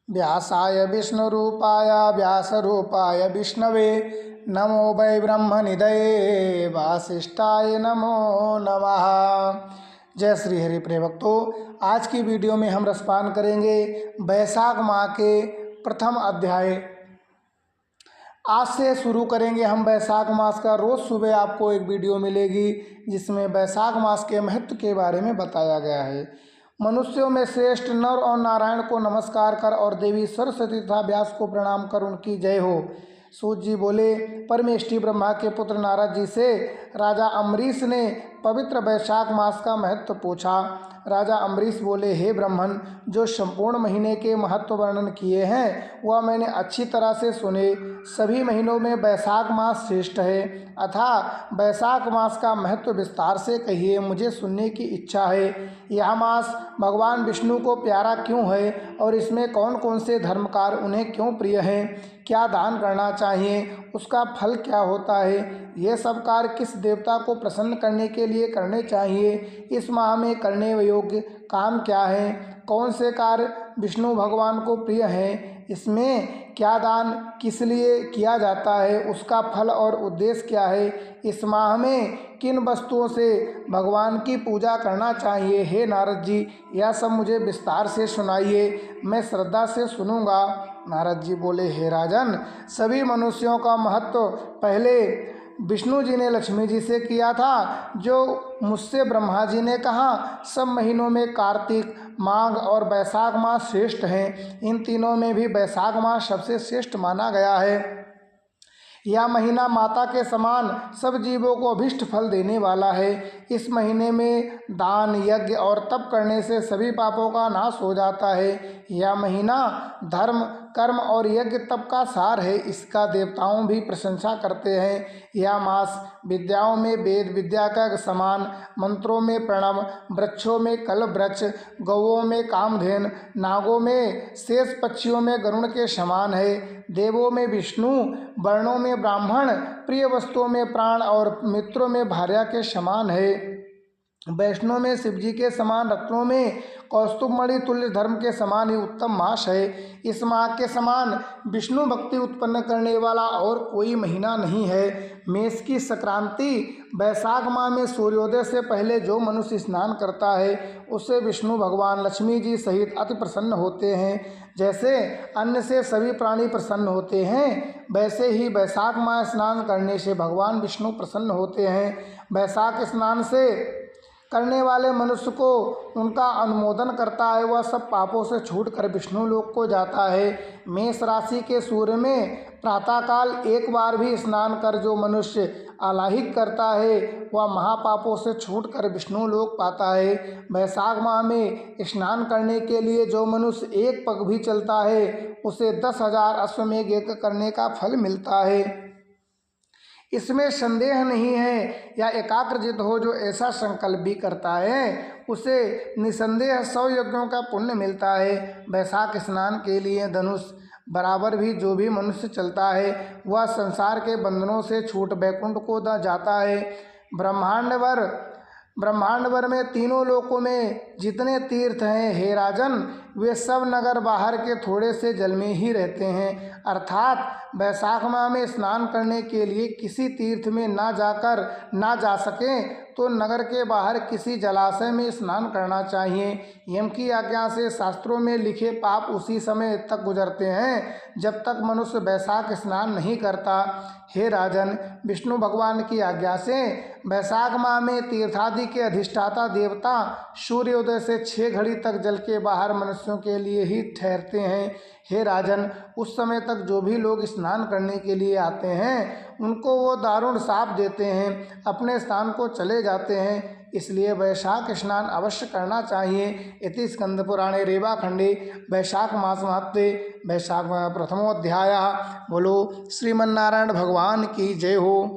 व्यासाय विष्णुरूपाय व्यासरूपाय विष्णवे नमो वै ब्रह्मनिधये वासिष्ठाय नमो नमः। जय श्री हरि प्रिय भक्तों, आज की वीडियो में हम रसपान करेंगे बैसाख माह के प्रथम अध्याय। आज से शुरू करेंगे हम बैसाख मास का। रोज़ सुबह आपको एक वीडियो मिलेगी जिसमें बैसाख मास के महत्व के बारे में बताया गया है। मनुष्यों में श्रेष्ठ नर और नारायण को नमस्कार कर और देवी सरस्वती तथा व्यास को प्रणाम कर उनकी जय हो। सूत जी बोले, परमेष्ठी ब्रह्मा के पुत्र नारद जी से राजा अम्बरीश ने पवित्र बैसाख मास का महत्व पूछा। राजा अम्बरीश बोले, हे ब्राह्मण, जो संपूर्ण महीने के महत्व वर्णन किए हैं वह मैंने अच्छी तरह से सुने। सभी महीनों में बैसाख मास श्रेष्ठ है, अतः बैसाख मास का महत्व विस्तार से कहिए, मुझे सुनने की इच्छा है। यह मास भगवान विष्णु को प्यारा क्यों है और इसमें कौन कौन से धर्म कार्य उन्हें क्यों प्रिय हैं? क्या दान करना चाहिए, उसका फल क्या होता है? ये सब कार्य किस देवता को प्रसन्न करने के लिए करने चाहिए? इस माह में करने योग्य काम क्या है? कौन से कार्य विष्णु भगवान को प्रिय हैं? इसमें क्या दान किस लिए किया जाता है, उसका फल और उद्देश्य क्या है? इस माह में किन वस्तुओं से भगवान की पूजा करना चाहिए? हे नारद जी, यह सब मुझे विस्तार से सुनाइए, मैं श्रद्धा से सुनूंगा। नारद जी बोले, हे राजन, सभी मनुष्यों का महत्व पहले विष्णु जी ने लक्ष्मी जी से किया था, जो मुझसे ब्रह्मा जी ने कहा। सब महीनों में कार्तिक, माघ और बैसाख मास श्रेष्ठ हैं। इन तीनों में भी बैसाख मास सबसे श्रेष्ठ माना गया है। यह महीना माता के समान सब जीवों को अभिष्ट फल देने वाला है। इस महीने में दान, यज्ञ और तप करने से सभी पापों का नाश हो जाता है। यह महीना धर्म, कर्म और यज्ञ तप का सार है। इसका देवताओं भी प्रशंसा करते हैं। यह मास विद्याओं में वेद विद्या का समान, मंत्रों में प्रणव, वृक्षों में कल्प वृक्ष, गौओं में कामधेनु, नागों में शेष, पक्षियों में गरुड़ के समान है। देवों में विष्णु, वर्णों में ब्राह्मण, प्रिय वस्तुओं में प्राण और मित्रों में भार्या के समान है। वैष्णव में शिवजी के समान, रत्नों में कौस्तुभमणि तुल्य, धर्म के समान ही उत्तम मास है। इस माह के समान विष्णु भक्ति उत्पन्न करने वाला और कोई महीना नहीं है। मेष की संक्रांति बैसाख माह में सूर्योदय से पहले जो मनुष्य स्नान करता है उससे विष्णु भगवान लक्ष्मी जी सहित अति प्रसन्न होते हैं। जैसे अन्न से सभी प्राणी प्रसन्न होते हैं, वैसे ही बैसाख माह स्नान करने से भगवान विष्णु प्रसन्न होते हैं। बैसाख स्नान से करने वाले मनुष्य को उनका अनुमोदन करता है, वह सब पापों से छूटकर विष्णु लोक को जाता है। मेष राशि के सूर्य में प्रातःकाल एक बार भी स्नान कर जो मनुष्य आलाहिक करता है वह महापापों से छूटकर विष्णु लोक पाता है। बैसाख माह में स्नान करने के लिए जो मनुष्य एक पग भी चलता है उसे 10,000 अश्वमेध यज्ञ करने का फल मिलता है। इसमें संदेह नहीं है, या एकाग्रचित हो जो ऐसा संकल्प भी करता है उसे निसंदेह 100 यज्ञों का पुण्य मिलता है। बैसाख स्नान के लिए धनुष बराबर भी जो भी मनुष्य चलता है वह संसार के बंधनों से छूट वैकुंठ को जाता है। ब्रह्मांड भर में तीनों लोकों में जितने तीर्थ हैं, हे राजन, वे सब नगर बाहर के थोड़े से जल में ही रहते हैं। अर्थात बैसाख माह में स्नान करने के लिए किसी तीर्थ में ना जा सकें तो नगर के बाहर किसी जलाशय में स्नान करना चाहिए। यम की आज्ञा से शास्त्रों में लिखे पाप उसी समय तक गुजरते हैं जब तक मनुष्य बैसाख स्नान नहीं करता। हे राजन, विष्णु भगवान की आज्ञा से बैसाख माह में तीर्थादि के अधिष्ठाता देवता सूर्योदय से 6 घड़ी तक जल के बाहर मनुष्यों के लिए ही ठहरते हैं। हे राजन, उस समय तक जो भी लोग स्नान करने के लिए आते हैं उनको वो दारुण शाप देते हैं, अपने स्थान को चले जाते हैं। इसलिए बैसाख स्नान अवश्य करना चाहिए। इति स्कंद पुराणे रेवाखंडे बैसाख मास महत्वे बैसाख प्रथमोध्याय। बोलो श्रीमन्नारायण भगवान की जय हो।